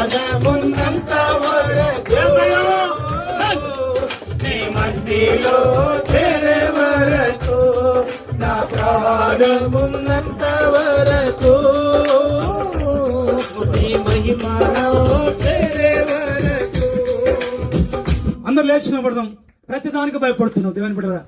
ప్రాణమున్నంత వరకు నీ మట్టిలో చేరే వరకు నా ప్రాణమున్నంత వరకు నీ మహిమలో చేరే వరకు. అందరూ లేచి నిలబడదాం. ప్రతి దానికి భయపడుతున్నావు దేవుని బిడ్డరా.